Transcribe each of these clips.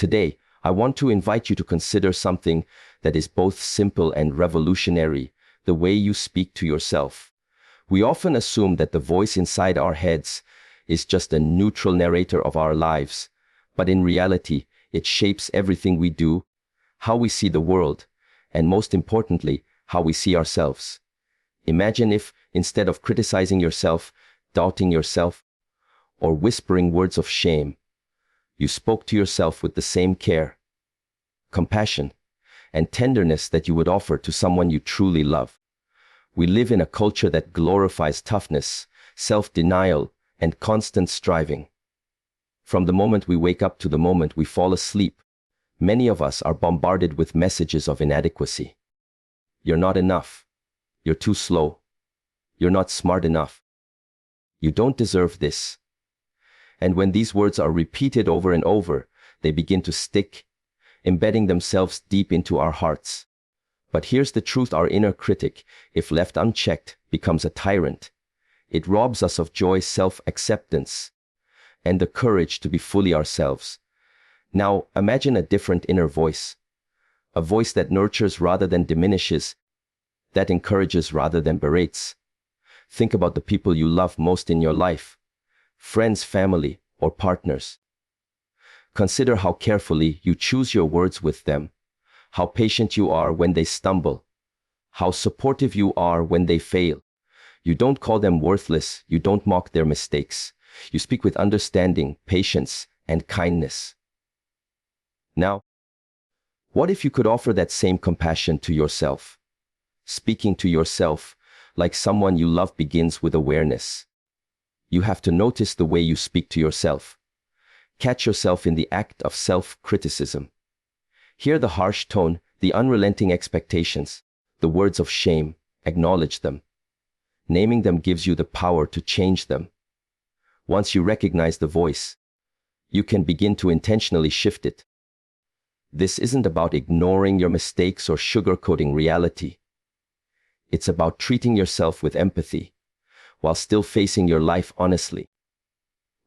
Today, I want to invite you to consider something that is both simple and revolutionary: the way you speak to yourself. We often assume that the voice inside our heads is just a neutral narrator of our lives, but in reality, it shapes everything we do, how we see the world, and most importantly, how we see ourselves. Imagine if, instead of criticizing yourself, doubting yourself, or whispering words of shame, you spoke to yourself with the same care, compassion, and tenderness that you would offer to someone you truly love. We live in a culture that glorifies toughness, self-denial, and constant striving. From the moment we wake up to the moment we fall asleep, many of us are bombarded with messages of inadequacy. You're not enough. You're too slow. You're not smart enough. You don't deserve this. And when these words are repeated over and over, they begin to stick, embedding themselves deep into our hearts. But here's the truth: our inner critic, if left unchecked, becomes a tyrant. It robs us of joy, self-acceptance, and the courage to be fully ourselves. Now, imagine a different inner voice. A voice that nurtures rather than diminishes, that encourages rather than berates. Think about the people you love most in your life: friends, family, or partners. Consider how carefully you choose your words with them, how patient you are when they stumble, how supportive you are when they fail. You don't call them worthless, you don't mock their mistakes. You speak with understanding, patience, and kindness. Now, what if you could offer that same compassion to yourself? Speaking to yourself like someone you love begins with awareness. You have to notice the way you speak to yourself. Catch yourself in the act of self-criticism. Hear the harsh tone, the unrelenting expectations, the words of shame. Acknowledge them. Naming them gives you the power to change them. Once you recognize the voice, you can begin to intentionally shift it. This isn't about ignoring your mistakes or sugarcoating reality. It's about treating yourself with empathy, while still facing your life honestly.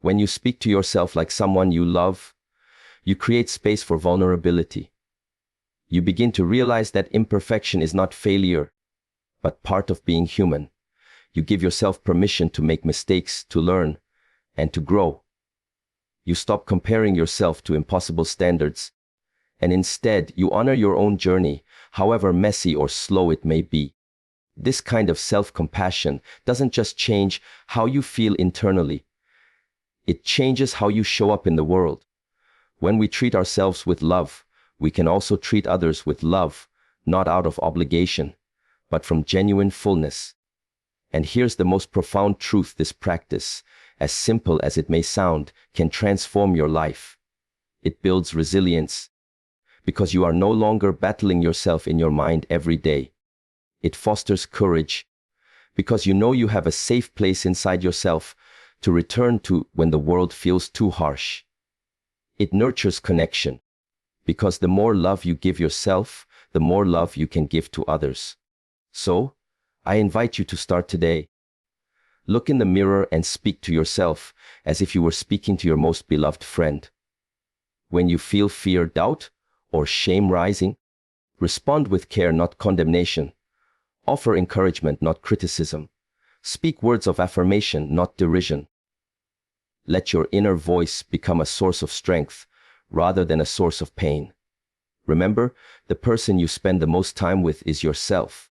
When you speak to yourself like someone you love, you create space for vulnerability. You begin to realize that imperfection is not failure, but part of being human. You give yourself permission to make mistakes, to learn, and to grow. You stop comparing yourself to impossible standards, and instead you honor your own journey, however messy or slow it may be. This kind of self-compassion doesn't just change how you feel internally. It changes how you show up in the world. When we treat ourselves with love, we can also treat others with love, not out of obligation, but from genuine fullness. And here's the most profound truth: this practice, as simple as it may sound, can transform your life. It builds resilience, because you are no longer battling yourself in your mind every day. It fosters courage, because you know you have a safe place inside yourself to return to when the world feels too harsh. It nurtures connection, because the more love you give yourself, the more love you can give to others. So, I invite you to start today. Look in the mirror and speak to yourself as if you were speaking to your most beloved friend. When you feel fear, doubt, or shame rising, respond with care, not condemnation. Offer encouragement, not criticism. Speak words of affirmation, not derision. Let your inner voice become a source of strength rather than a source of pain. Remember, the person you spend the most time with is yourself.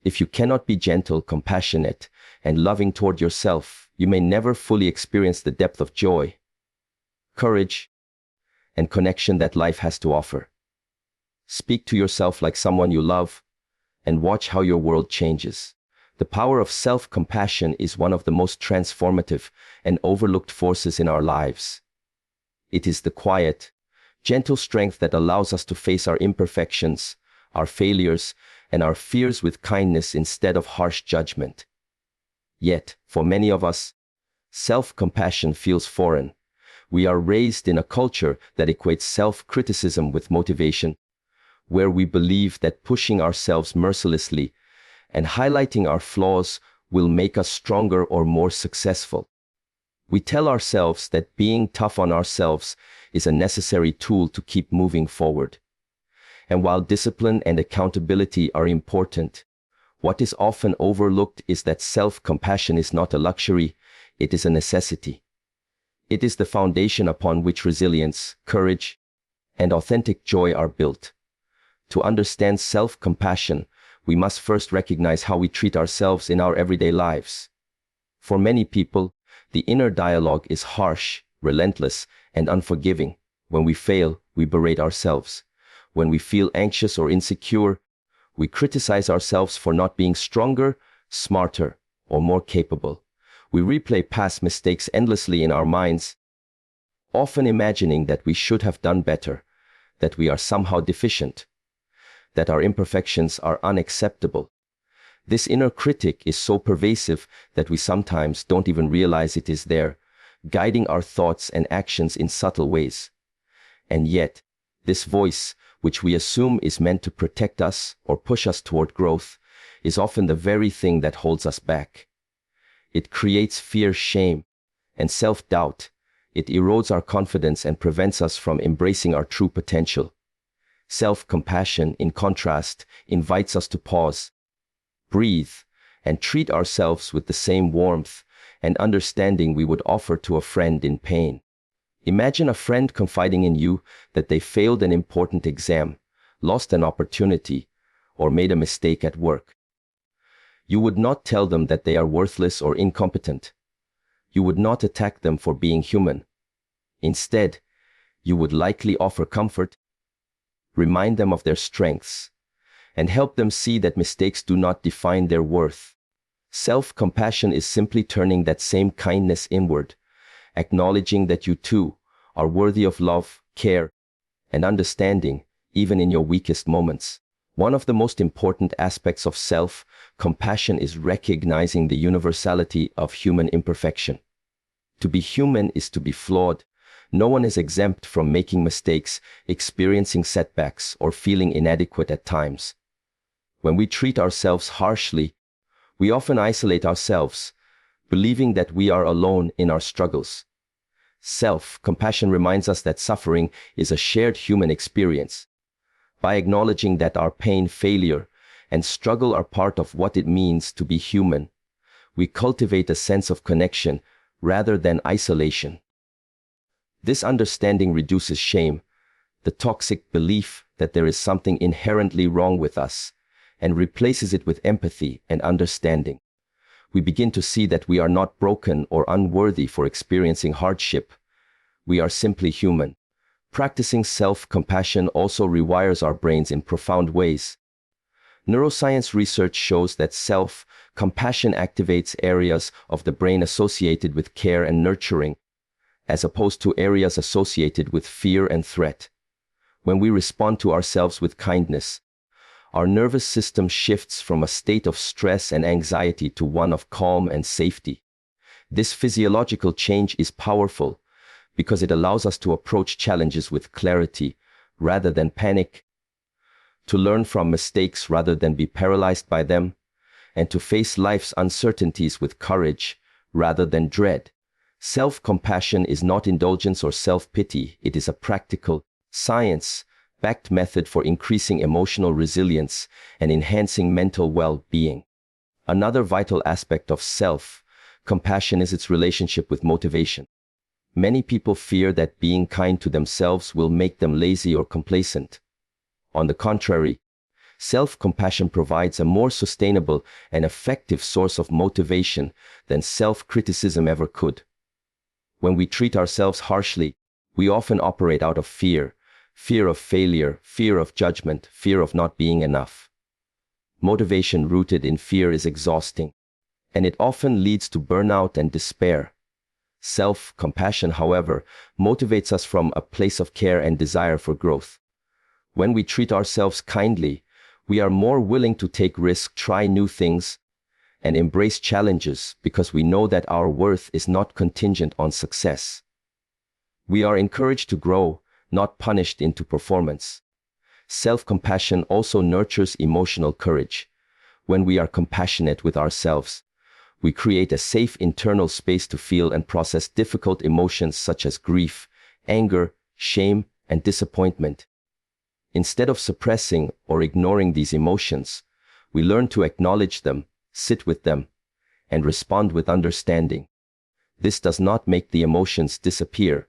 If you cannot be gentle, compassionate, and loving toward yourself, you may never fully experience the depth of joy, courage, and connection that life has to offer. Speak to yourself like someone you love, and watch how your world changes. The power of self-compassion is one of the most transformative and overlooked forces in our lives. It is the quiet, gentle strength that allows us to face our imperfections, our failures, and our fears with kindness instead of harsh judgment. Yet, for many of us, self-compassion feels foreign. We are raised in a culture that equates self-criticism with motivation, where we believe that pushing ourselves mercilessly and highlighting our flaws will make us stronger or more successful. We tell ourselves that being tough on ourselves is a necessary tool to keep moving forward. And while discipline and accountability are important, what is often overlooked is that self-compassion is not a luxury, it is a necessity. It is the foundation upon which resilience, courage, and authentic joy are built. To understand self-compassion, we must first recognize how we treat ourselves in our everyday lives. For many people, the inner dialogue is harsh, relentless, and unforgiving. When we fail, we berate ourselves. When we feel anxious or insecure, we criticize ourselves for not being stronger, smarter, or more capable. We replay past mistakes endlessly in our minds, often imagining that we should have done better, that we are somehow deficient, that our imperfections are unacceptable. This inner critic is so pervasive that we sometimes don't even realize it is there, guiding our thoughts and actions in subtle ways. And yet, this voice, which we assume is meant to protect us or push us toward growth, is often the very thing that holds us back. It creates fear, shame, and self-doubt. It erodes our confidence and prevents us from embracing our true potential. Self-compassion, in contrast, invites us to pause, breathe, and treat ourselves with the same warmth and understanding we would offer to a friend in pain. Imagine a friend confiding in you that they failed an important exam, lost an opportunity, or made a mistake at work. You would not tell them that they are worthless or incompetent. You would not attack them for being human. Instead, you would likely offer comfort, remind them of their strengths, and help them see that mistakes do not define their worth. Self-compassion is simply turning that same kindness inward, acknowledging that you too are worthy of love, care, and understanding, even in your weakest moments. One of the most important aspects of self-compassion is recognizing the universality of human imperfection. To be human is to be flawed. No one is exempt from making mistakes, experiencing setbacks, or feeling inadequate at times. When we treat ourselves harshly, we often isolate ourselves, believing that we are alone in our struggles. Self-compassion reminds us that suffering is a shared human experience. By acknowledging that our pain, failure, and struggle are part of what it means to be human, we cultivate a sense of connection rather than isolation. This understanding reduces shame, the toxic belief that there is something inherently wrong with us, and replaces it with empathy and understanding. We begin to see that we are not broken or unworthy for experiencing hardship. We are simply human. Practicing self-compassion also rewires our brains in profound ways. Neuroscience research shows that self-compassion activates areas of the brain associated with care and nurturing, as opposed to areas associated with fear and threat. When we respond to ourselves with kindness, our nervous system shifts from a state of stress and anxiety to one of calm and safety. This physiological change is powerful because it allows us to approach challenges with clarity rather than panic, to learn from mistakes rather than be paralyzed by them, and to face life's uncertainties with courage rather than dread. Self-compassion is not indulgence or self-pity. It is a practical, science-backed method for increasing emotional resilience and enhancing mental well-being. Another vital aspect of self-compassion is its relationship with motivation. Many people fear that being kind to themselves will make them lazy or complacent. On the contrary, self-compassion provides a more sustainable and effective source of motivation than self-criticism ever could. When we treat ourselves harshly, we often operate out of fear of failure, fear of judgment, fear of not being enough. Motivation rooted in fear is exhausting, and it often leads to burnout and despair. Self-compassion, however, motivates us from a place of care and desire for growth. When we treat ourselves kindly, we are more willing to take risks, try new things, and embrace challenges because we know that our worth is not contingent on success. We are encouraged to grow, not punished into performance. Self-compassion also nurtures emotional courage. When we are compassionate with ourselves, We create a safe internal space to feel and process difficult emotions such as grief, anger, shame, and disappointment. Instead of suppressing or ignoring these emotions, we learn to acknowledge them, sit with them, and respond with understanding. This does not make the emotions disappear,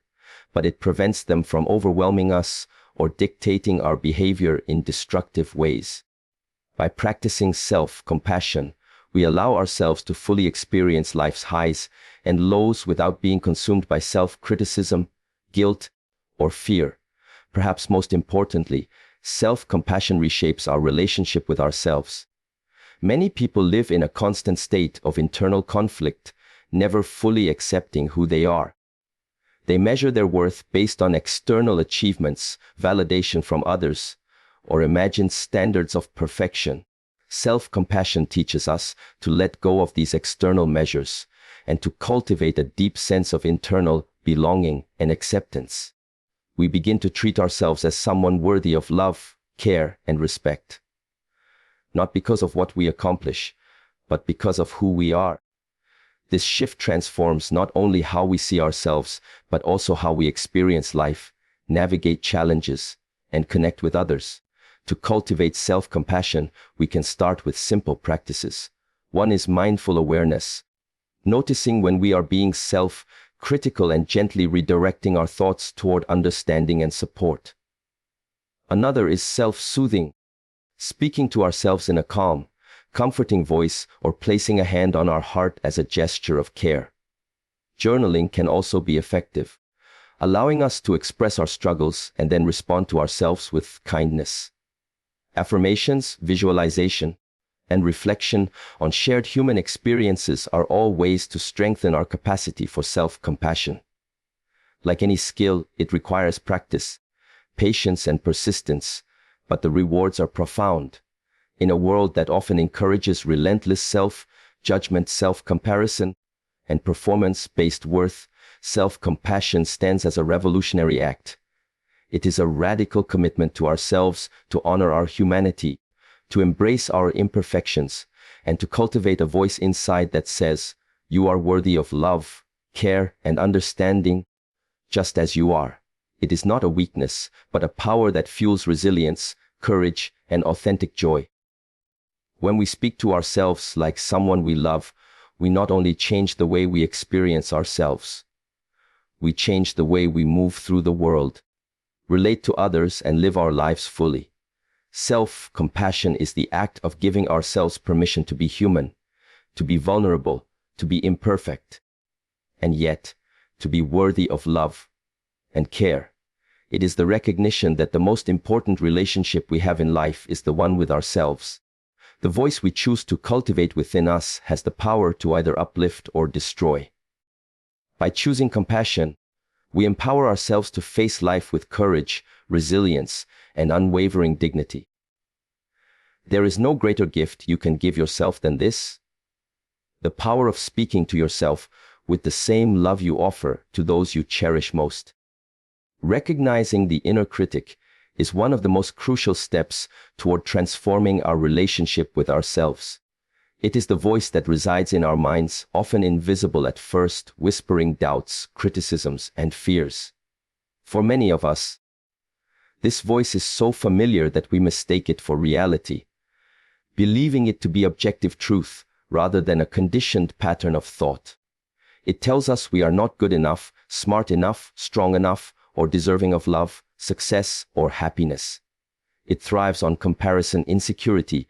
but it prevents them from overwhelming us or dictating our behavior in destructive ways. By practicing self-compassion, we allow ourselves to fully experience life's highs and lows without being consumed by self-criticism, guilt, or fear. Perhaps most importantly, self-compassion reshapes our relationship with ourselves. Many people live in a constant state of internal conflict, never fully accepting who they are. They measure their worth based on external achievements, validation from others, or imagined standards of perfection. Self-compassion teaches us to let go of these external measures and to cultivate a deep sense of internal belonging and acceptance. We begin to treat ourselves as someone worthy of love, care, and respect. Not because of what we accomplish, but because of who we are. This shift transforms not only how we see ourselves, but also how we experience life, navigate challenges, and connect with others. To cultivate self-compassion, we can start with simple practices. One is mindful awareness, noticing when we are being self-critical and gently redirecting our thoughts toward understanding and support. Another is self-soothing, speaking to ourselves in a calm, comforting voice or placing a hand on our heart as a gesture of care. Journaling can also be effective, allowing us to express our struggles and then respond to ourselves with kindness. Affirmations, visualization, and reflection on shared human experiences are all ways to strengthen our capacity for self-compassion. Like any skill, it requires practice, patience, and persistence, but the rewards are profound. In a world that often encourages relentless self-judgment, self-comparison, and performance-based worth, self-compassion stands as a revolutionary act. It is a radical commitment to ourselves, to honor our humanity, to embrace our imperfections, and to cultivate a voice inside that says, "You are worthy of love, care, and understanding, just as you are." It is not a weakness, but a power that fuels resilience, courage, and authentic joy. When we speak to ourselves like someone we love, we not only change the way we experience ourselves, we change the way we move through the world, relate to others, and live our lives fully. Self-compassion is the act of giving ourselves permission to be human, to be vulnerable, to be imperfect, and yet to be worthy of love and care. It is the recognition that the most important relationship we have in life is the one with ourselves. The voice we choose to cultivate within us has the power to either uplift or destroy. By choosing compassion, we empower ourselves to face life with courage, resilience, and unwavering dignity. There is no greater gift you can give yourself than this: the power of speaking to yourself with the same love you offer to those you cherish most. Recognizing the inner critic is one of the most crucial steps toward transforming our relationship with ourselves. It is the voice that resides in our minds, often invisible at first, whispering doubts, criticisms, and fears. For many of us, this voice is so familiar that we mistake it for reality, believing it to be objective truth rather than a conditioned pattern of thought. It tells us we are not good enough, smart enough, strong enough, or deserving of love, success, or happiness. It thrives on comparison, insecurity,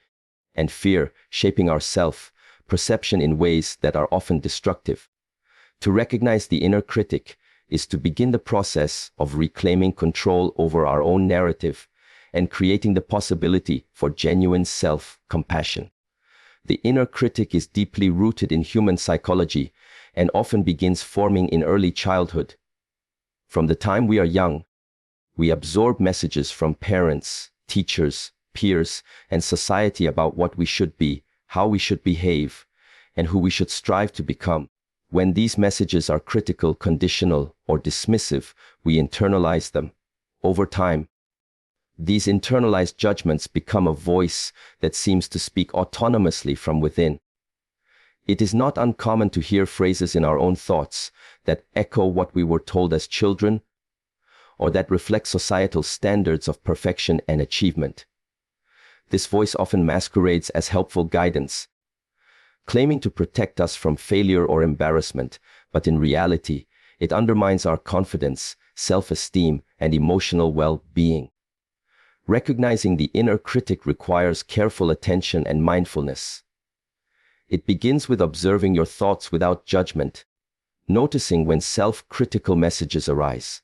and fear, shaping our self-perception in ways that are often destructive. To recognize the inner critic is to begin the process of reclaiming control over our own narrative and creating the possibility for genuine self-compassion. The inner critic is deeply rooted in human psychology and often begins forming in early childhood. From the time we are young, we absorb messages from parents, teachers, peers, and society about what we should be, how we should behave, and who we should strive to become. When these messages are critical, conditional, or dismissive, we internalize them. Over time, these internalized judgments become a voice that seems to speak autonomously from within. It is not uncommon to hear phrases in our own thoughts that echo what we were told as children, or that reflect societal standards of perfection and achievement. This voice often masquerades as helpful guidance, claiming to protect us from failure or embarrassment, but in reality, it undermines our confidence, self-esteem, and emotional well-being. Recognizing the inner critic requires careful attention and mindfulness. It begins with observing your thoughts without judgment, noticing when self-critical messages arise.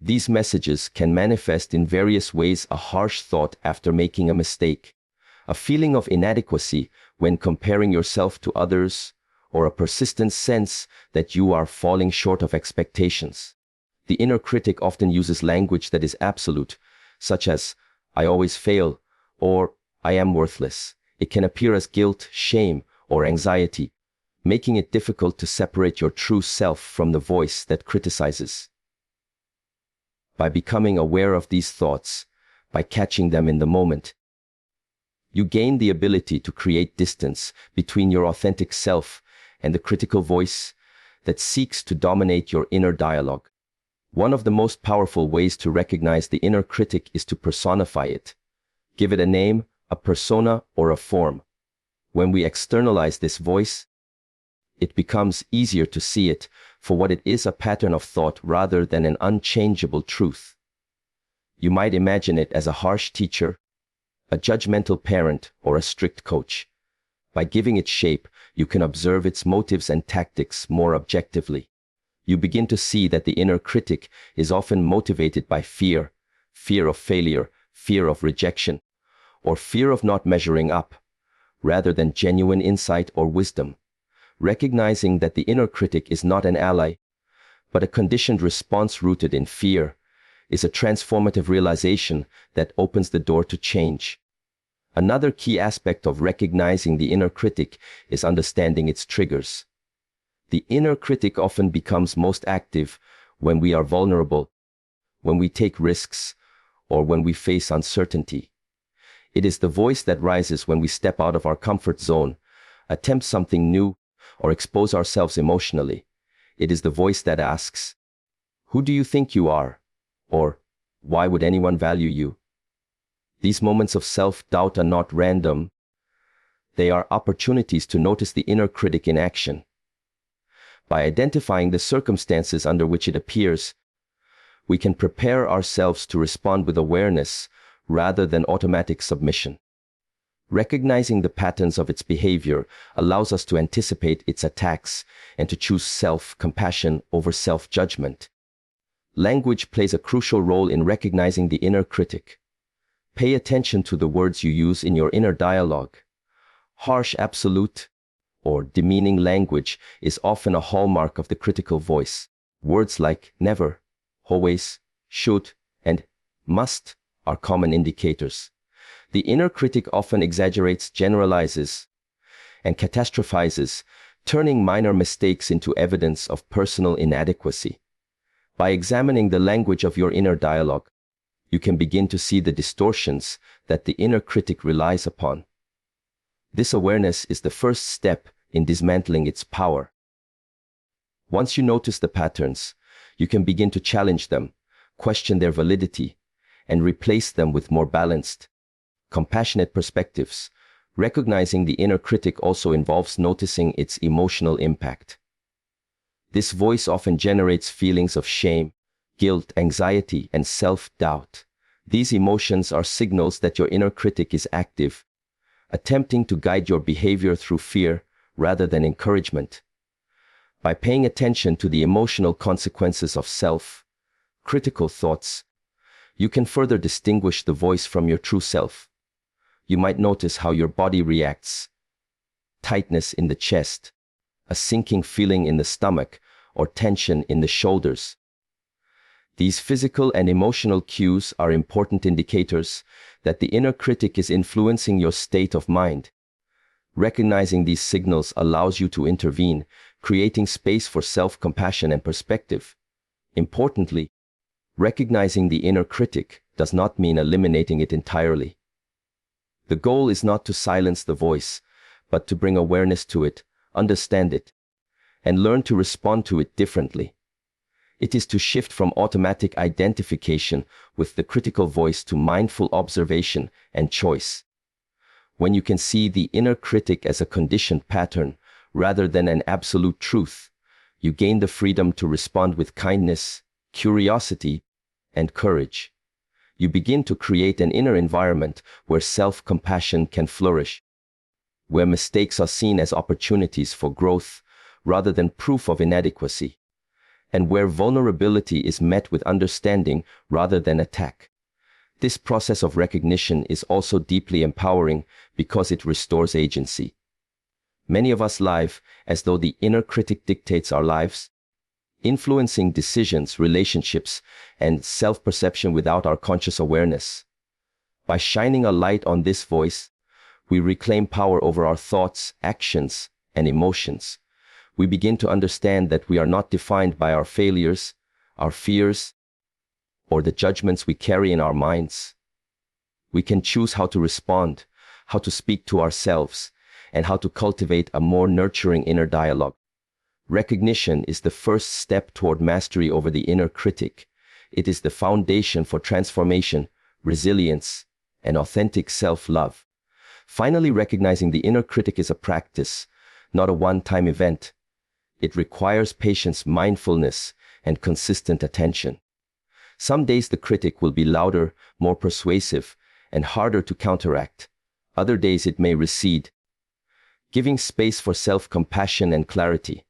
These messages can manifest in various ways: a harsh thought after making a mistake, a feeling of inadequacy when comparing yourself to others, or a persistent sense that you are falling short of expectations. The inner critic often uses language that is absolute, such as, "I always fail," or "I am worthless." It can appear as guilt, shame, or anxiety, making it difficult to separate your true self from the voice that criticizes. By becoming aware of these thoughts, by catching them in the moment, you gain the ability to create distance between your authentic self and the critical voice that seeks to dominate your inner dialogue. One of the most powerful ways to recognize the inner critic is to personify it. Give it a name, a persona, or a form. When we externalize this voice, it becomes easier to see it for what it is: a pattern of thought rather than an unchangeable truth. You might imagine it as a harsh teacher, a judgmental parent, or a strict coach. By giving it shape, you can observe its motives and tactics more objectively. You begin to see that the inner critic is often motivated by fear, fear of failure, fear of rejection, or fear of not measuring up, rather than genuine insight or wisdom. Recognizing that the inner critic is not an ally, but a conditioned response rooted in fear, is a transformative realization that opens the door to change. Another key aspect of recognizing the inner critic is understanding its triggers. The inner critic often becomes most active when we are vulnerable, when we take risks, or when we face uncertainty. It is the voice that rises when we step out of our comfort zone, attempt something new, or expose ourselves emotionally. It is the voice that asks, "Who do you think you are?" or "Why would anyone value you?" These moments of self-doubt are not random. They are opportunities to notice the inner critic in action. By identifying the circumstances under which it appears, we can prepare ourselves to respond with awareness rather than automatic submission. Recognizing the patterns of its behavior allows us to anticipate its attacks and to choose self-compassion over self-judgment. Language plays a crucial role in recognizing the inner critic. Pay attention to the words you use in your inner dialogue. Harsh, absolute, or demeaning language is often a hallmark of the critical voice. Words like never, always, should, and must are common indicators. The inner critic often exaggerates, generalizes, and catastrophizes, turning minor mistakes into evidence of personal inadequacy. By examining the language of your inner dialogue, you can begin to see the distortions that the inner critic relies upon. This awareness is the first step in dismantling its power. Once you notice the patterns, you can begin to challenge them, question their validity, and replace them with more balanced, compassionate perspectives. Recognizing the inner critic also involves noticing its emotional impact. This voice often generates feelings of shame, guilt, anxiety, and self-doubt. These emotions are signals that your inner critic is active, attempting to guide your behavior through fear rather than encouragement. By paying attention to the emotional consequences of self-critical thoughts, you can further distinguish the voice from your true self. You might notice how your body reacts: tightness in the chest, a sinking feeling in the stomach, or tension in the shoulders. These physical and emotional cues are important indicators that the inner critic is influencing your state of mind. Recognizing these signals allows you to intervene, creating space for self-compassion and perspective. Importantly, recognizing the inner critic does not mean eliminating it entirely. The goal is not to silence the voice, but to bring awareness to it, understand it, and learn to respond to it differently. It is to shift from automatic identification with the critical voice to mindful observation and choice. When you can see the inner critic as a conditioned pattern rather than an absolute truth, you gain the freedom to respond with kindness, curiosity, and courage. You begin to create an inner environment where self-compassion can flourish, where mistakes are seen as opportunities for growth rather than proof of inadequacy, and where vulnerability is met with understanding rather than attack. This process of recognition is also deeply empowering because it restores agency. Many of us live as though the inner critic dictates our lives, influencing decisions, relationships, and self-perception without our conscious awareness. By shining a light on this voice, we reclaim power over our thoughts, actions, and emotions. We begin to understand that we are not defined by our failures, our fears, or the judgments we carry in our minds. We can choose how to respond, how to speak to ourselves, and how to cultivate a more nurturing inner dialogue. Recognition is the first step toward mastery over the inner critic. It is the foundation for transformation, resilience, and authentic self-love. Finally, recognizing the inner critic is a practice, not a one-time event. It requires patience, mindfulness, and consistent attention. Some days the critic will be louder, more persuasive, and harder to counteract. Other days it may recede, giving space for self-compassion and clarity.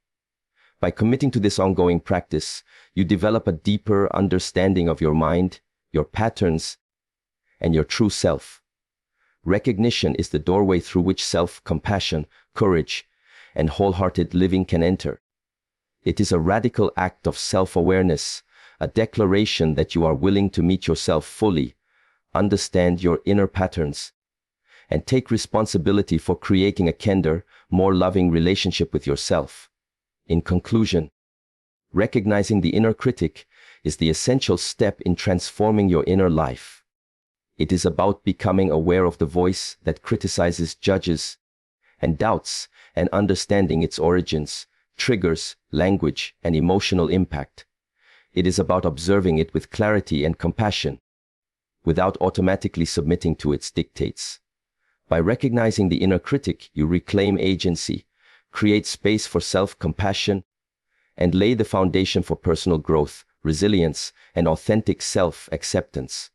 By committing to this ongoing practice, you develop a deeper understanding of your mind, your patterns, and your true self. Recognition is the doorway through which self-compassion, courage, and wholehearted living can enter. It is a radical act of self-awareness, a declaration that you are willing to meet yourself fully, understand your inner patterns, and take responsibility for creating a kinder, more loving relationship with yourself. In conclusion, recognizing the inner critic is the essential step in transforming your inner life. It is about becoming aware of the voice that criticizes, judges, and doubts, and understanding its origins, triggers, language, and emotional impact. It is about observing it with clarity and compassion, without automatically submitting to its dictates. By recognizing the inner critic, you reclaim agency, create space for self-compassion, and lay the foundation for personal growth, resilience, and authentic self-acceptance.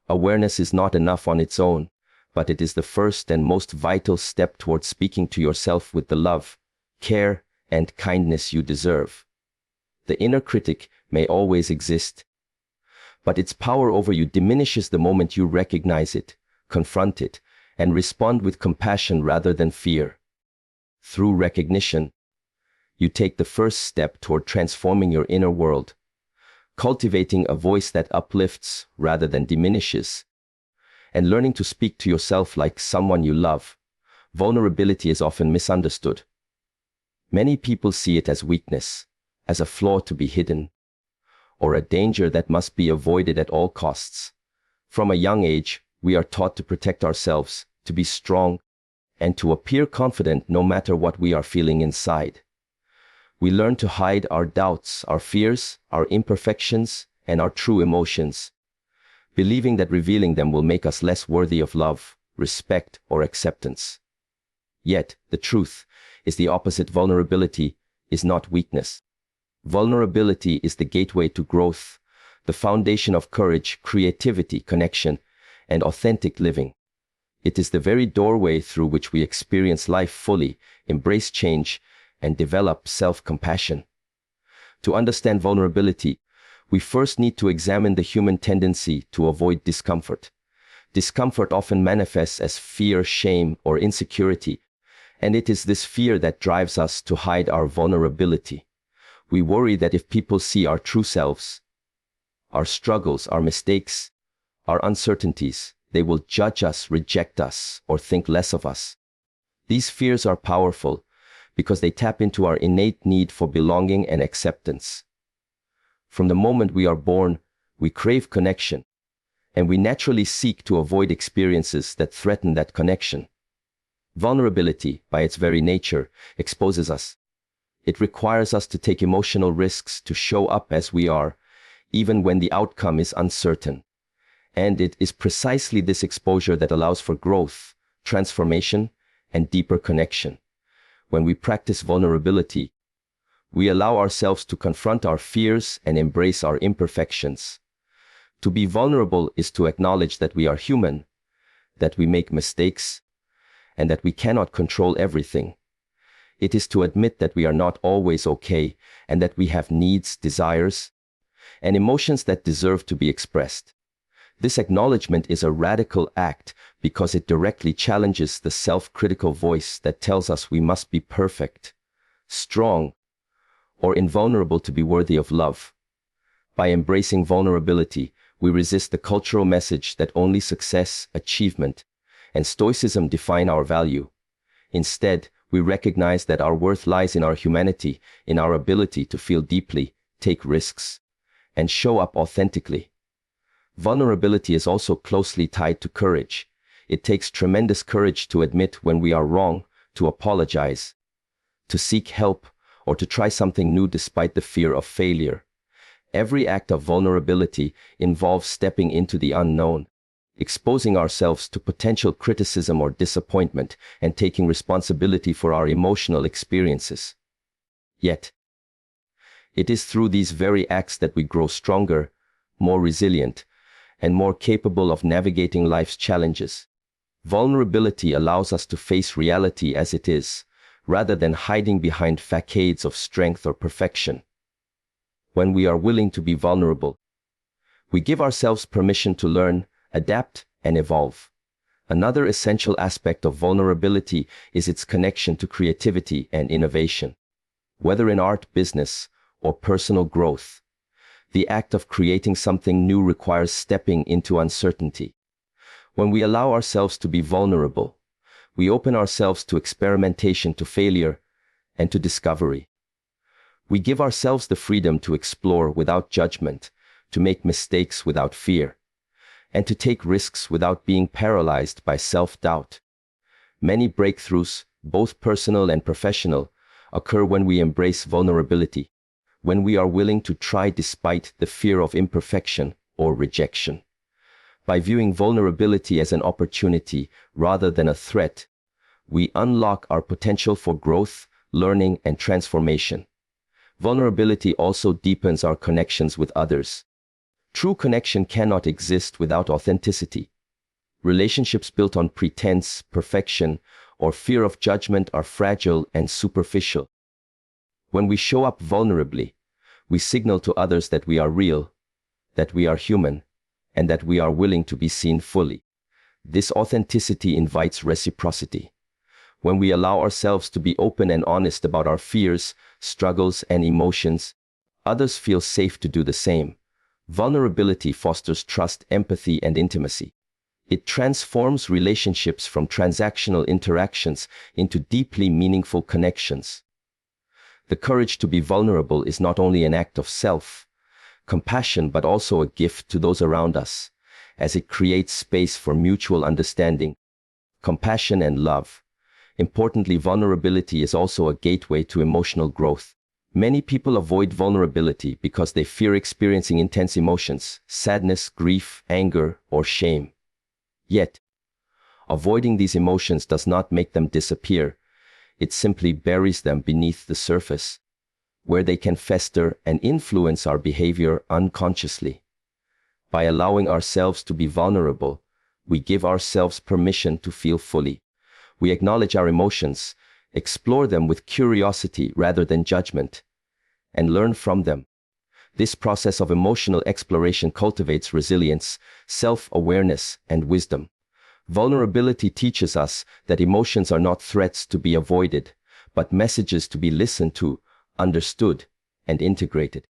Awareness is not enough on its own, but it is the first and most vital step towards speaking to yourself with the love, care, and kindness you deserve. The inner critic may always exist, but its power over you diminishes the moment you recognize it, confront it, and respond with compassion rather than fear. Through recognition, you take the first step toward transforming your inner world, cultivating a voice that uplifts rather than diminishes, and learning to speak to yourself like someone you love. Vulnerability is often misunderstood. Many people see it as weakness, as a flaw to be hidden, or a danger that must be avoided at all costs. From a young age, we are taught to protect ourselves, to be strong, and to appear confident no matter what we are feeling inside. We learn to hide our doubts, our fears, our imperfections, and our true emotions, believing that revealing them will make us less worthy of love, respect, or acceptance. Yet, the truth is the opposite. Vulnerability is not weakness. Vulnerability is the gateway to growth, the foundation of courage, creativity, connection, and authentic living. It is the very doorway through which we experience life fully, embrace change, and develop self-compassion. To understand vulnerability, we first need to examine the human tendency to avoid discomfort. Discomfort often manifests as fear, shame, or insecurity, and it is this fear that drives us to hide our vulnerability. We worry that if people see our true selves, our struggles, our mistakes, our uncertainties, they will judge us, reject us, or think less of us. These fears are powerful because they tap into our innate need for belonging and acceptance. From the moment we are born, we crave connection, and we naturally seek to avoid experiences that threaten that connection. Vulnerability, by its very nature, exposes us. It requires us to take emotional risks, to show up as we are, even when the outcome is uncertain. And it is precisely this exposure that allows for growth, transformation, and deeper connection. When we practice vulnerability, we allow ourselves to confront our fears and embrace our imperfections. To be vulnerable is to acknowledge that we are human, that we make mistakes, and that we cannot control everything. It is to admit that we are not always okay, and that we have needs, desires, and emotions that deserve to be expressed. This acknowledgement is a radical act because it directly challenges the self-critical voice that tells us we must be perfect, strong, or invulnerable to be worthy of love. By embracing vulnerability, we resist the cultural message that only success, achievement, and stoicism define our value. Instead, we recognize that our worth lies in our humanity, in our ability to feel deeply, take risks, and show up authentically. Vulnerability is also closely tied to courage. It takes tremendous courage to admit when we are wrong, to apologize, to seek help, or to try something new despite the fear of failure. Every act of vulnerability involves stepping into the unknown, exposing ourselves to potential criticism or disappointment, and taking responsibility for our emotional experiences. Yet, it is through these very acts that we grow stronger, more resilient, and more capable of navigating life's challenges. Vulnerability allows us to face reality as it is, rather than hiding behind facades of strength or perfection. When we are willing to be vulnerable, we give ourselves permission to learn, adapt, and evolve. Another essential aspect of vulnerability is its connection to creativity and innovation. Whether in art, business, or personal growth, the act of creating something new requires stepping into uncertainty. When we allow ourselves to be vulnerable, we open ourselves to experimentation, to failure, and to discovery. We give ourselves the freedom to explore without judgment, to make mistakes without fear, and to take risks without being paralyzed by self-doubt. Many breakthroughs, both personal and professional, occur when we embrace vulnerability, when we are willing to try despite the fear of imperfection or rejection. By viewing vulnerability as an opportunity rather than a threat, we unlock our potential for growth, learning, and transformation. Vulnerability also deepens our connections with others. True connection cannot exist without authenticity. Relationships built on pretense, perfection, or fear of judgment are fragile and superficial. When we show up vulnerably, we signal to others that we are real, that we are human, and that we are willing to be seen fully. This authenticity invites reciprocity. When we allow ourselves to be open and honest about our fears, struggles, and emotions, others feel safe to do the same. Vulnerability fosters trust, empathy, and intimacy. It transforms relationships from transactional interactions into deeply meaningful connections. The courage to be vulnerable is not only an act of self-compassion but also a gift to those around us, as it creates space for mutual understanding, compassion, and love. Importantly, vulnerability is also a gateway to emotional growth. Many people avoid vulnerability because they fear experiencing intense emotions, sadness, grief, anger, or shame. Yet, avoiding these emotions does not make them disappear. It simply buries them beneath the surface, where they can fester and influence our behavior unconsciously. By allowing ourselves to be vulnerable, we give ourselves permission to feel fully. We acknowledge our emotions, explore them with curiosity rather than judgment, and learn from them. This process of emotional exploration cultivates resilience, self-awareness, and wisdom. Vulnerability teaches us that emotions are not threats to be avoided, but messages to be listened to, understood, and integrated.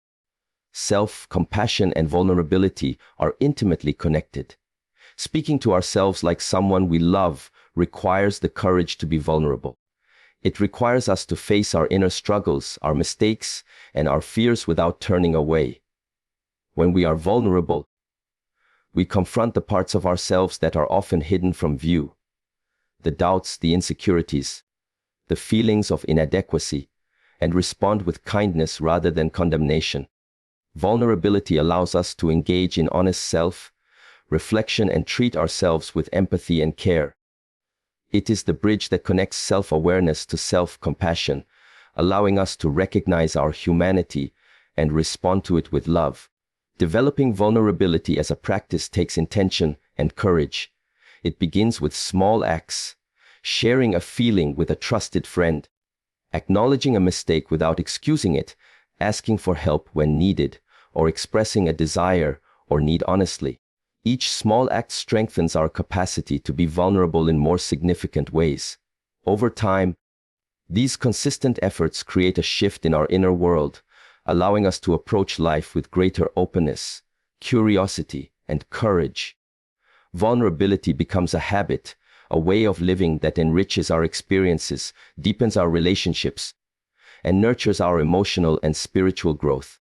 Self-compassion and vulnerability are intimately connected. Speaking to ourselves like someone we love requires the courage to be vulnerable. It requires us to face our inner struggles, our mistakes, and our fears without turning away. When we are vulnerable, we confront the parts of ourselves that are often hidden from view. the doubts, the insecurities, the feelings of inadequacy, and respond with kindness rather than condemnation. Vulnerability allows us to engage in honest self-reflection and treat ourselves with empathy and care. It is the bridge that connects self-awareness to self-compassion, allowing us to recognize our humanity and respond to it with love. Developing vulnerability as a practice takes intention and courage. It begins with small acts, sharing a feeling with a trusted friend, acknowledging a mistake without excusing it, asking for help when needed, or expressing a desire or need honestly. Each small act strengthens our capacity to be vulnerable in more significant ways. Over time, these consistent efforts create a shift in our inner world, allowing us to approach life with greater openness, curiosity, and courage. Vulnerability becomes a habit, a way of living that enriches our experiences, deepens our relationships, and nurtures our emotional and spiritual growth.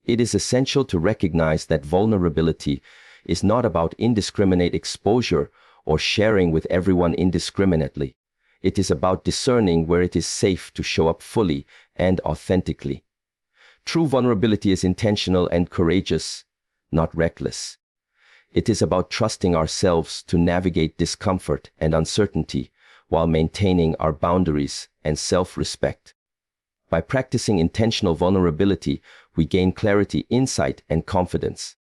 It is essential to recognize that vulnerability is not about indiscriminate exposure or sharing with everyone indiscriminately. It is about discerning where it is safe to show up fully and authentically. True vulnerability is intentional and courageous, not reckless. It is about trusting ourselves to navigate discomfort and uncertainty while maintaining our boundaries and self-respect. By practicing intentional vulnerability, we gain clarity, insight, and confidence.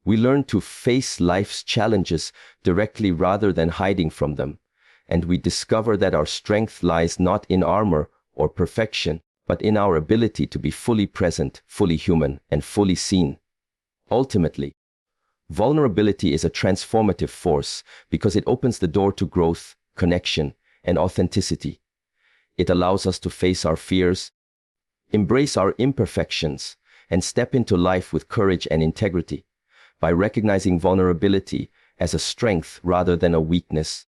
We learn to face life's challenges directly rather than hiding from them, and we discover that our strength lies not in armor or perfection, but in our ability to be fully present, fully human, and fully seen. Ultimately, vulnerability is a transformative force because it opens the door to growth, connection, and authenticity. It allows us to face our fears, embrace our imperfections, and step into life with courage and integrity. By recognizing vulnerability as a strength rather than a weakness,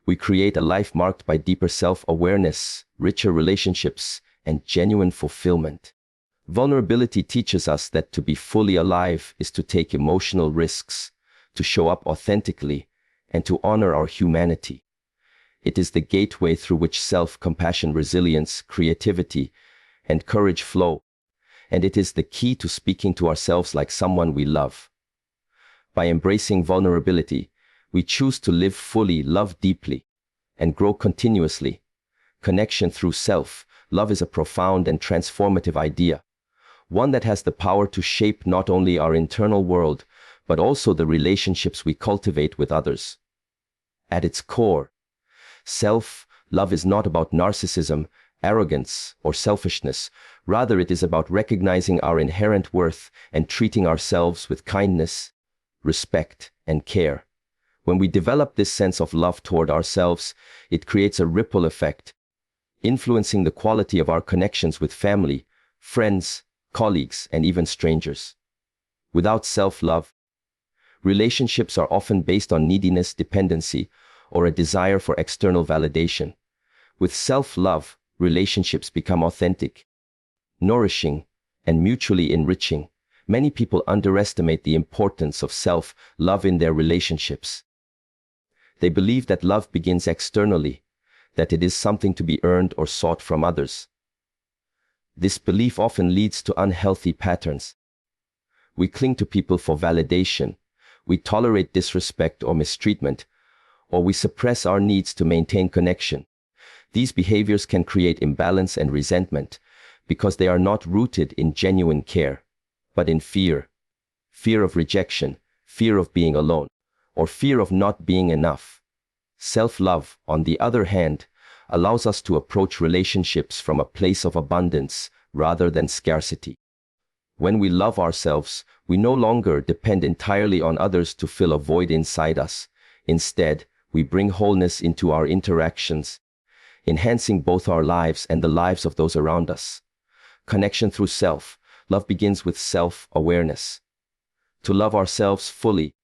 we create a life marked by deeper self-awareness, richer relationships, and genuine fulfillment. Vulnerability teaches us that to be fully alive is to take emotional risks, to show up authentically, and to honor our humanity. It is the gateway through which self-compassion, resilience, creativity, and courage flow, and it is the key to speaking to ourselves like someone we love. By embracing vulnerability, we choose to live fully, love deeply, and grow continuously. Connection through self-love is a profound and transformative idea, one that has the power to shape not only our internal world, but also the relationships we cultivate with others. At its core, self-love is not about narcissism, arrogance, or selfishness. Rather, it is about recognizing our inherent worth and treating ourselves with kindness, respect, and care. When we develop this sense of love toward ourselves, it creates a ripple effect, influencing the quality of our connections with family, friends, colleagues, and even strangers. Without self-love, relationships are often based on neediness, dependency, or a desire for external validation. With self-love, relationships become authentic, nourishing, and mutually enriching. Many people underestimate the importance of self-love in their relationships. They believe that love begins externally, that it is something to be earned or sought from others. This belief often leads to unhealthy patterns. We cling to people for validation, we tolerate disrespect or mistreatment, or we suppress our needs to maintain connection. These behaviors can create imbalance and resentment because they are not rooted in genuine care, but in fear. Fear of rejection, fear of being alone, or fear of not being enough. Self-love, on the other hand, allows us to approach relationships from a place of abundance rather than scarcity. When we love ourselves, we no longer depend entirely on others to fill a void inside us. Instead, we bring wholeness into our interactions, enhancing both our lives and the lives of those around us. Connection through self-love begins with self-awareness. To love ourselves fully,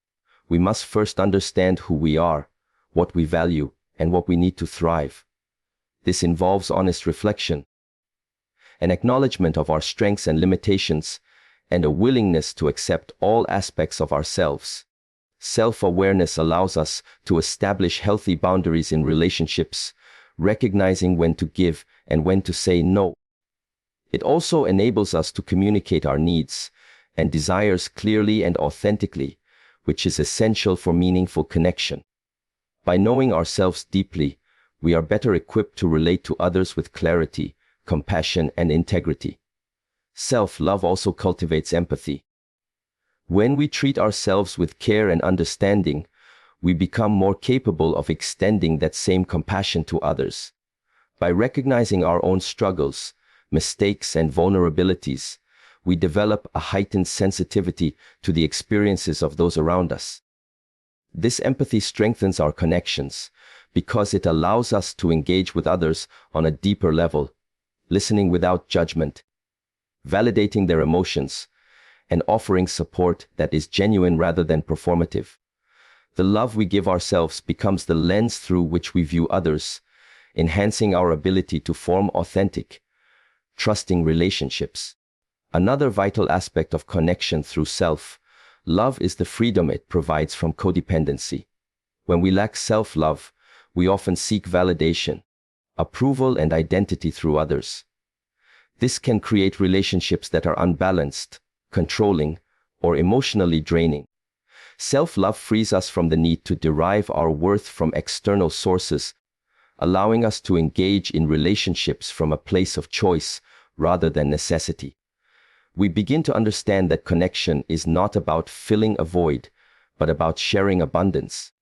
we must first understand who we are, what we value, and what we need to thrive. This involves honest reflection, an acknowledgement of our strengths and limitations, and a willingness to accept all aspects of ourselves. Self-awareness allows us to establish healthy boundaries in relationships, recognizing when to give and when to say no. It also enables us to communicate our needs and desires clearly and authentically, which is essential for meaningful connection. By knowing ourselves deeply, we are better equipped to relate to others with clarity, compassion, and integrity. Self-love also cultivates empathy. When we treat ourselves with care and understanding, we become more capable of extending that same compassion to others. By recognizing our own struggles, mistakes, and vulnerabilities, we develop a heightened sensitivity to the experiences of those around us. This empathy strengthens our connections because it allows us to engage with others on a deeper level, listening without judgment, validating their emotions, and offering support that is genuine rather than performative. The love we give ourselves becomes the lens through which we view others, enhancing our ability to form authentic, trusting relationships. Another vital aspect of connection through self-love is the freedom it provides from codependency. When we lack self-love, we often seek validation, approval, and identity through others. This can create relationships that are unbalanced, controlling, or emotionally draining. Self-love frees us from the need to derive our worth from external sources, allowing us to engage in relationships from a place of choice rather than necessity. We begin to understand that connection is not about filling a void, but about sharing abundance.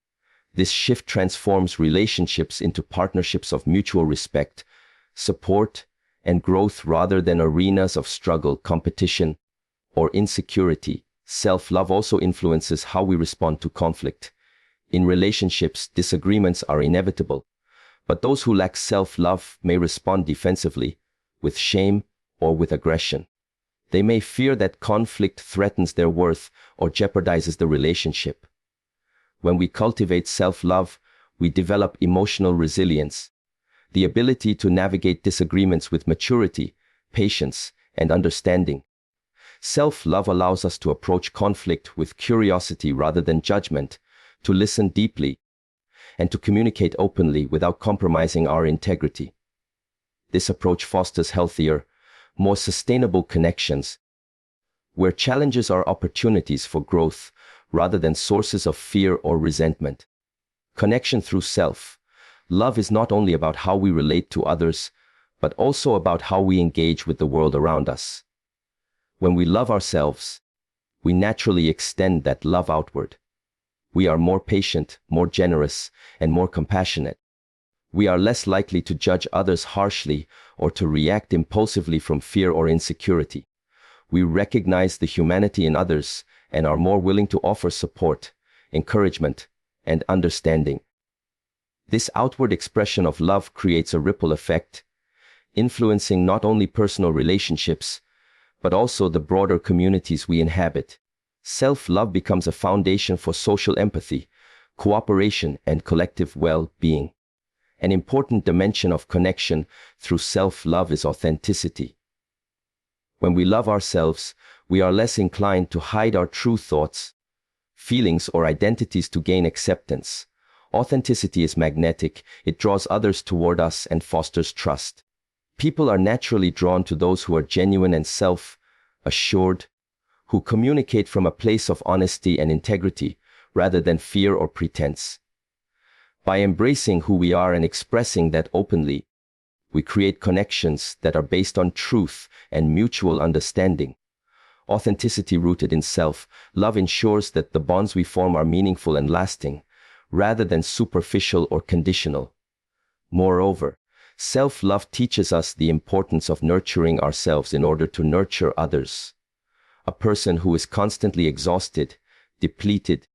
This shift transforms relationships into partnerships of mutual respect, support, and growth rather than arenas of struggle, competition, or insecurity. Self-love also influences how we respond to conflict. In relationships, disagreements are inevitable, but those who lack self-love may respond defensively, with shame or with aggression. They may fear that conflict threatens their worth or jeopardizes the relationship. When we cultivate self-love, we develop emotional resilience, the ability to navigate disagreements with maturity, patience, and understanding. Self-love allows us to approach conflict with curiosity rather than judgment, to listen deeply, and to communicate openly without compromising our integrity. This approach fosters healthier, more sustainable connections, where challenges are opportunities for growth rather than sources of fear or resentment. Connection through self-love is not only about how we relate to others, but also about how we engage with the world around us. When we love ourselves, we naturally extend that love outward. We are more patient, more generous, and more compassionate. We are less likely to judge others harshly or to react impulsively from fear or insecurity. We recognize the humanity in others and are more willing to offer support, encouragement, and understanding. This outward expression of love creates a ripple effect, influencing not only personal relationships, but also the broader communities we inhabit. Self-love becomes a foundation for social empathy, cooperation, and collective well-being. An important dimension of connection through self-love is authenticity. When we love ourselves, we are less inclined to hide our true thoughts, feelings, or identities to gain acceptance. Authenticity is magnetic. It draws others toward us and fosters trust. People are naturally drawn to those who are genuine and self-assured, who communicate from a place of honesty and integrity rather than fear or pretense. By embracing who we are and expressing that openly, we create connections that are based on truth and mutual understanding. Authenticity rooted in self-love ensures that the bonds we form are meaningful and lasting, rather than superficial or conditional. Moreover, self-love teaches us the importance of nurturing ourselves in order to nurture others. A person who is constantly exhausted, depleted,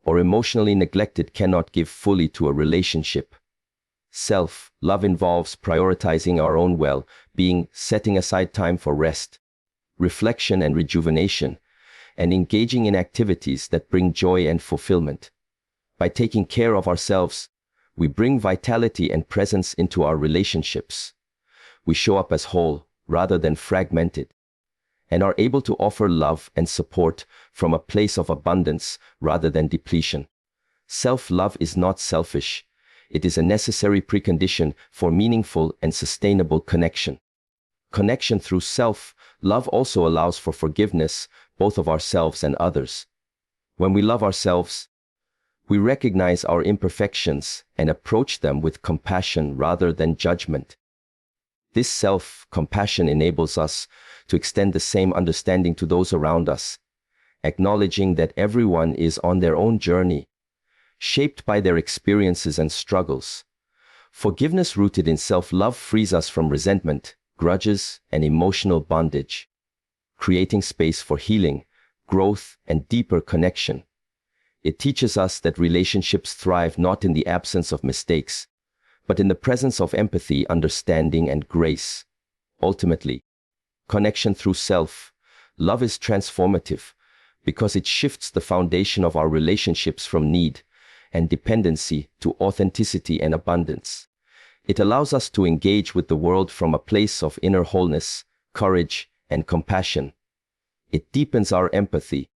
or emotionally neglected cannot give fully to a relationship. Self-love involves prioritizing our own well-being, setting aside time for rest, reflection, and rejuvenation, and engaging in activities that bring joy and fulfillment. By taking care of ourselves, we bring vitality and presence into our relationships. We show up as whole rather than fragmented, and are able to offer love and support from a place of abundance rather than depletion. Self-love is not selfish. It is a necessary precondition for meaningful and sustainable connection. Connection through self-love also allows for forgiveness, both of ourselves and others. When we love ourselves, we recognize our imperfections and approach them with compassion rather than judgment. This self-compassion enables us to extend the same understanding to those around us, acknowledging that everyone is on their own journey, shaped by their experiences and struggles. Forgiveness rooted in self-love frees us from resentment, grudges, and emotional bondage, creating space for healing, growth, and deeper connection. It teaches us that relationships thrive not in the absence of mistakes, but in the presence of empathy, understanding, and grace. Ultimately, connection through self-love is transformative because it shifts the foundation of our relationships from need and dependency to authenticity and abundance. It allows us to engage with the world from a place of inner wholeness, courage, and compassion. It deepens our empathy,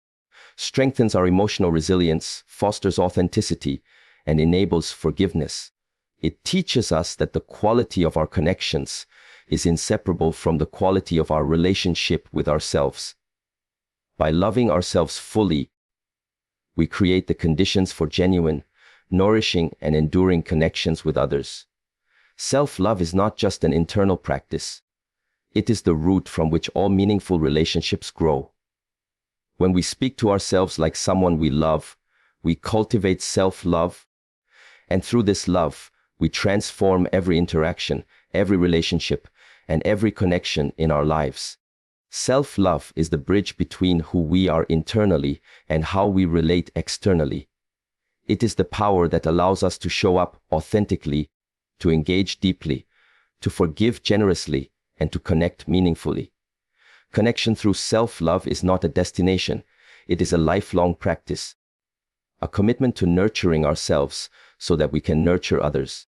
strengthens our emotional resilience, fosters authenticity, and enables forgiveness. It teaches us that the quality of our connections is inseparable from the quality of our relationship with ourselves. By loving ourselves fully, we create the conditions for genuine, nourishing, and enduring connections with others. Self-love is not just an internal practice. It is the root from which all meaningful relationships grow. When we speak to ourselves like someone we love, we cultivate self-love, and through this love, we transform every interaction, every relationship, and every connection in our lives. Self-love is the bridge between who we are internally and how we relate externally. It is the power that allows us to show up authentically, to engage deeply, to forgive generously, and to connect meaningfully. Connection through self-love is not a destination. It is a lifelong practice, a commitment to nurturing ourselves so that we can nurture others.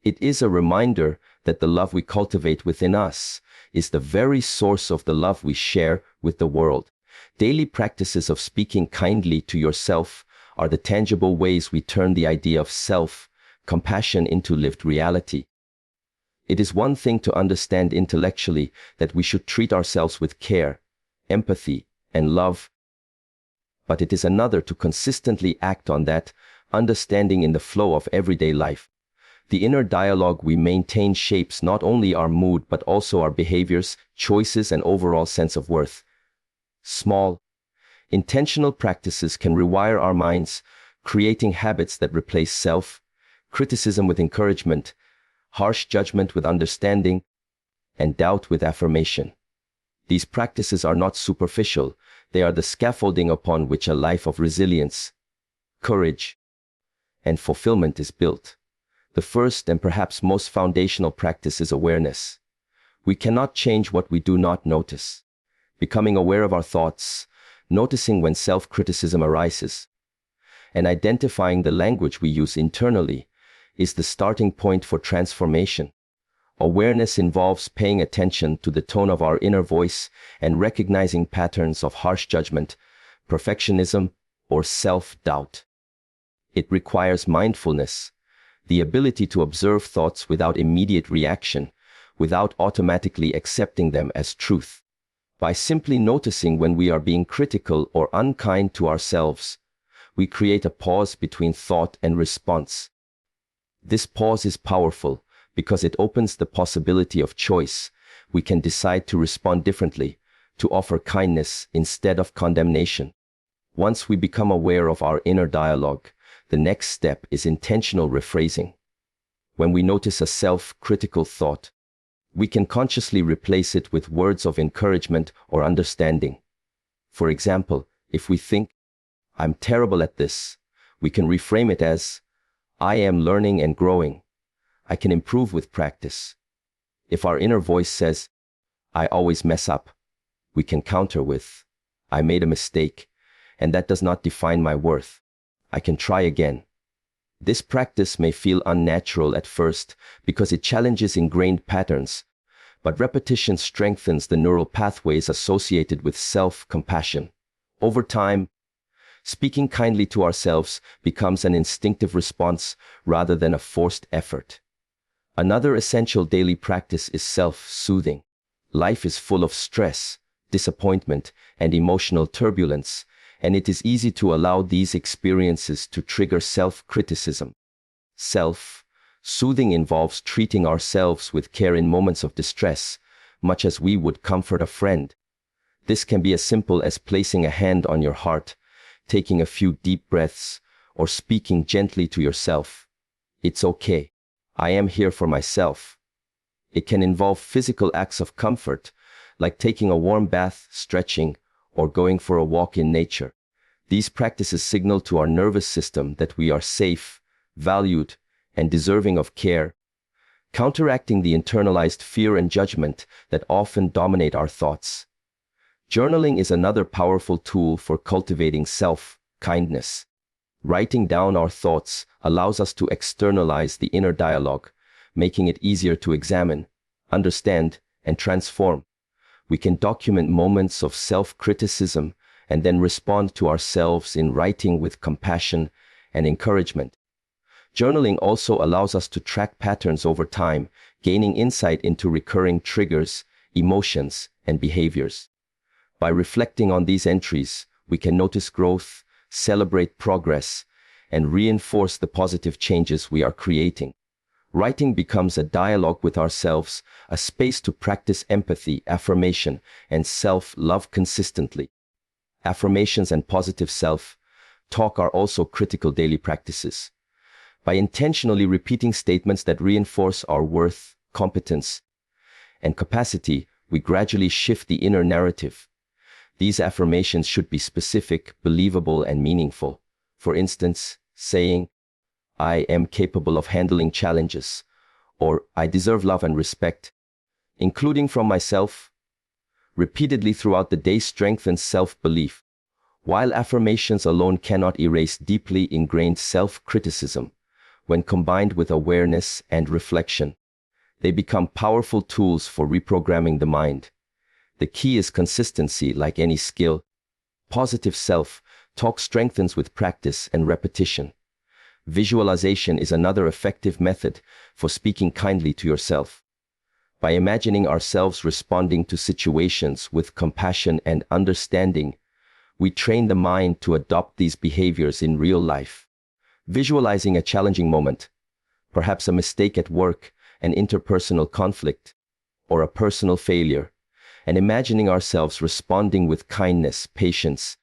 It is a reminder that the love we cultivate within us is the very source of the love we share with the world. Daily practices of speaking kindly to yourself are the tangible ways we turn the idea of self-compassion into lived reality. It is one thing to understand intellectually that we should treat ourselves with care, empathy, and love, but it is another to consistently act on that understanding in the flow of everyday life. The inner dialogue we maintain shapes not only our mood but also our behaviors, choices, and overall sense of worth. Small, intentional practices can rewire our minds, creating habits that replace self-criticism with encouragement, harsh judgment with understanding, and doubt with affirmation. These practices are not superficial. They are the scaffolding upon which a life of resilience, courage, and fulfillment is built. The first and perhaps most foundational practice is awareness. We cannot change what we do not notice. Becoming aware of our thoughts, noticing when self-criticism arises, and identifying the language we use internally is the starting point for transformation. Awareness involves paying attention to the tone of our inner voice and recognizing patterns of harsh judgment, perfectionism, or self-doubt. It requires mindfulness, the ability to observe thoughts without immediate reaction, without automatically accepting them as truth. By simply noticing when we are being critical or unkind to ourselves, we create a pause between thought and response. This pause is powerful because it opens the possibility of choice. We can decide to respond differently, to offer kindness instead of condemnation. Once we become aware of our inner dialogue, the next step is intentional rephrasing. When we notice a self-critical thought, we can consciously replace it with words of encouragement or understanding. For example, if we think, "I'm terrible at this," we can reframe it as, "I am learning and growing. I can improve with practice." If our inner voice says, "I always mess up," we can counter with, "I made a mistake, and that does not define my worth. I can try again." This practice may feel unnatural at first because it challenges ingrained patterns, but repetition strengthens the neural pathways associated with self-compassion. Over time, speaking kindly to ourselves becomes an instinctive response rather than a forced effort. Another essential daily practice is self-soothing. Life is full of stress, disappointment, and emotional turbulence, and it is easy to allow these experiences to trigger self-criticism. Self-soothing involves treating ourselves with care in moments of distress, much as we would comfort a friend. This can be as simple as placing a hand on your heart, taking a few deep breaths, or speaking gently to yourself. It's okay. I am here for myself. It can involve physical acts of comfort, like taking a warm bath, stretching, or going for a walk in nature. These practices signal to our nervous system that we are safe, valued, and deserving of care, counteracting the internalized fear and judgment that often dominate our thoughts. Journaling is another powerful tool for cultivating self-kindness. Writing down our thoughts allows us to externalize the inner dialogue, making it easier to examine, understand, and transform. We can document moments of self-criticism and then respond to ourselves in writing with compassion and encouragement. Journaling also allows us to track patterns over time, gaining insight into recurring triggers, emotions, and behaviors. By reflecting on these entries, we can notice growth, celebrate progress, and reinforce the positive changes we are creating. Writing becomes a dialogue with ourselves, a space to practice empathy, affirmation, and self-love consistently. Affirmations and positive self-talk are also critical daily practices. By intentionally repeating statements that reinforce our worth, competence, and capacity, we gradually shift the inner narrative. These affirmations should be specific, believable, and meaningful. For instance, saying, "I am capable of handling challenges," or "I deserve love and respect," including from myself, repeatedly throughout the day strengthens self-belief. While affirmations alone cannot erase deeply ingrained self-criticism, when combined with awareness and reflection, they become powerful tools for reprogramming the mind. The key is consistency, like any skill. Positive self-talk strengthens with practice and repetition. Visualization is another effective method for speaking kindly to yourself. By imagining ourselves responding to situations with compassion and understanding, we train the mind to adopt these behaviors in real life. Visualizing a challenging moment, perhaps a mistake at work, an interpersonal conflict, or a personal failure, and imagining ourselves responding with kindness, patience,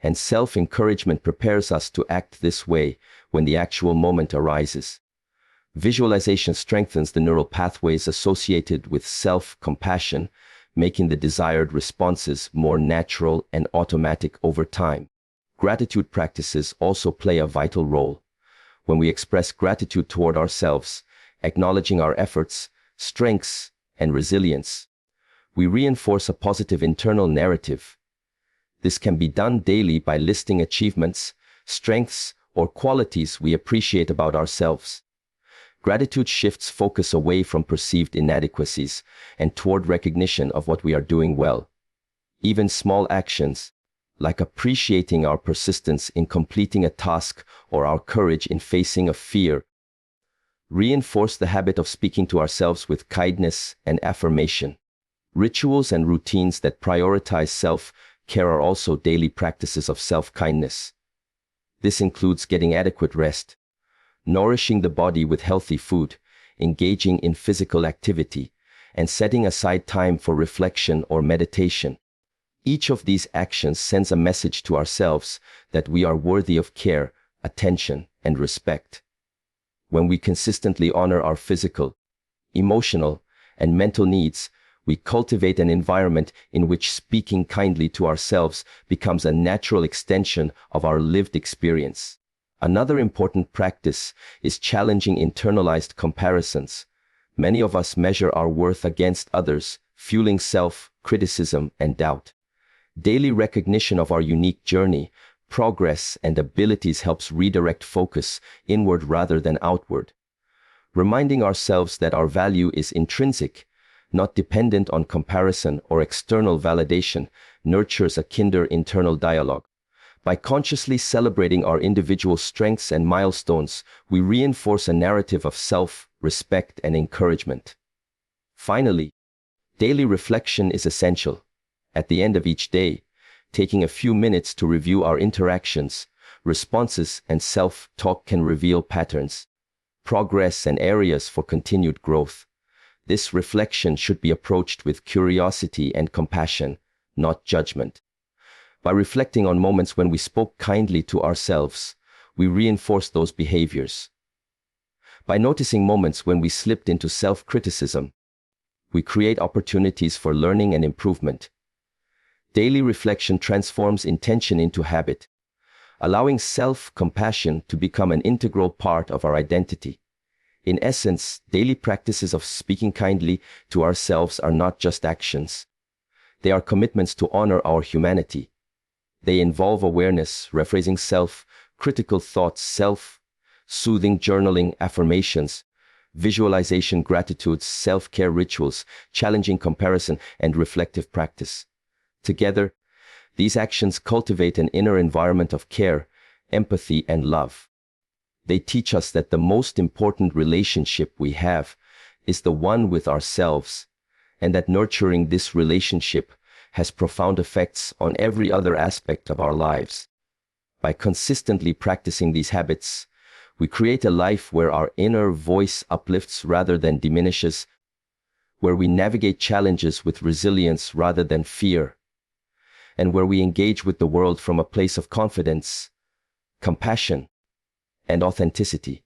and self-encouragement prepares us to act this way when the actual moment arises. Visualization strengthens the neural pathways associated with self-compassion, making the desired responses more natural and automatic over time. Gratitude practices also play a vital role. When we express gratitude toward ourselves, acknowledging our efforts, strengths, and resilience, we reinforce a positive internal narrative. This can be done daily by listing achievements, strengths, or qualities we appreciate about ourselves. Gratitude shifts focus away from perceived inadequacies and toward recognition of what we are doing well. Even small actions, like appreciating our persistence in completing a task or our courage in facing a fear, reinforce the habit of speaking to ourselves with kindness and affirmation. Rituals and routines that prioritize self-care are also daily practices of self-kindness. This includes getting adequate rest, nourishing the body with healthy food, engaging in physical activity, and setting aside time for reflection or meditation. Each of these actions sends a message to ourselves that we are worthy of care, attention, and respect. When we consistently honor our physical, emotional, and mental needs, we cultivate an environment in which speaking kindly to ourselves becomes a natural extension of our lived experience. Another important practice is challenging internalized comparisons. Many of us measure our worth against others, fueling self-criticism and doubt. Daily recognition of our unique journey, progress, and abilities helps redirect focus inward rather than outward. Reminding ourselves that our value is intrinsic, not dependent on comparison or external validation, nurtures a kinder internal dialogue. By consciously celebrating our individual strengths and milestones, we reinforce a narrative of self-respect and encouragement. Finally, daily reflection is essential. At the end of each day, taking a few minutes to review our interactions, responses, and self-talk can reveal patterns, progress, and areas for continued growth. This reflection should be approached with curiosity and compassion, not judgment. By reflecting on moments when we spoke kindly to ourselves, we reinforce those behaviors. By noticing moments when we slipped into self-criticism, we create opportunities for learning and improvement. Daily reflection transforms intention into habit, allowing self-compassion to become an integral part of our identity. In essence, daily practices of speaking kindly to ourselves are not just actions. They are commitments to honor our humanity. They involve awareness, rephrasing self-critical thoughts, self-soothing journaling, affirmations, visualization, gratitude, self-care rituals, challenging comparison, and reflective practice. Together, these actions cultivate an inner environment of care, empathy, and love. They teach us that the most important relationship we have is the one with ourselves, and that nurturing this relationship has profound effects on every other aspect of our lives. By consistently practicing these habits, we create a life where our inner voice uplifts rather than diminishes, where we navigate challenges with resilience rather than fear, and where we engage with the world from a place of confidence, compassion, and authenticity.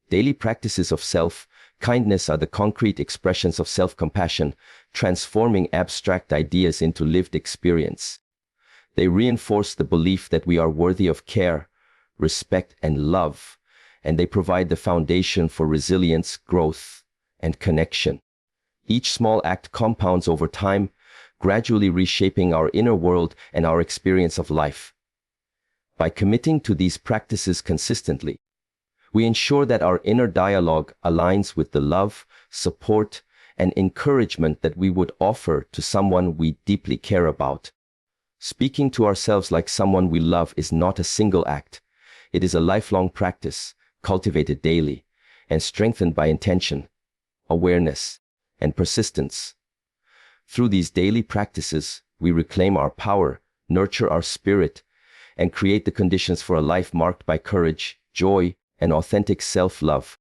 Daily practices of self-kindness are the concrete expressions of self-compassion, transforming abstract ideas into lived experience. They reinforce the belief that we are worthy of care, respect, and love, and they provide the foundation for resilience, growth, and connection. Each small act compounds over time, gradually reshaping our inner world and our experience of life. By committing to these practices consistently, we ensure that our inner dialogue aligns with the love, support, and encouragement that we would offer to someone we deeply care about. Speaking to ourselves like someone we love is not a single act. It is a lifelong practice, cultivated daily, and strengthened by intention, awareness, and persistence. Through these daily practices, we reclaim our power, nurture our spirit, and create the conditions for a life marked by courage, joy, and authentic self-love.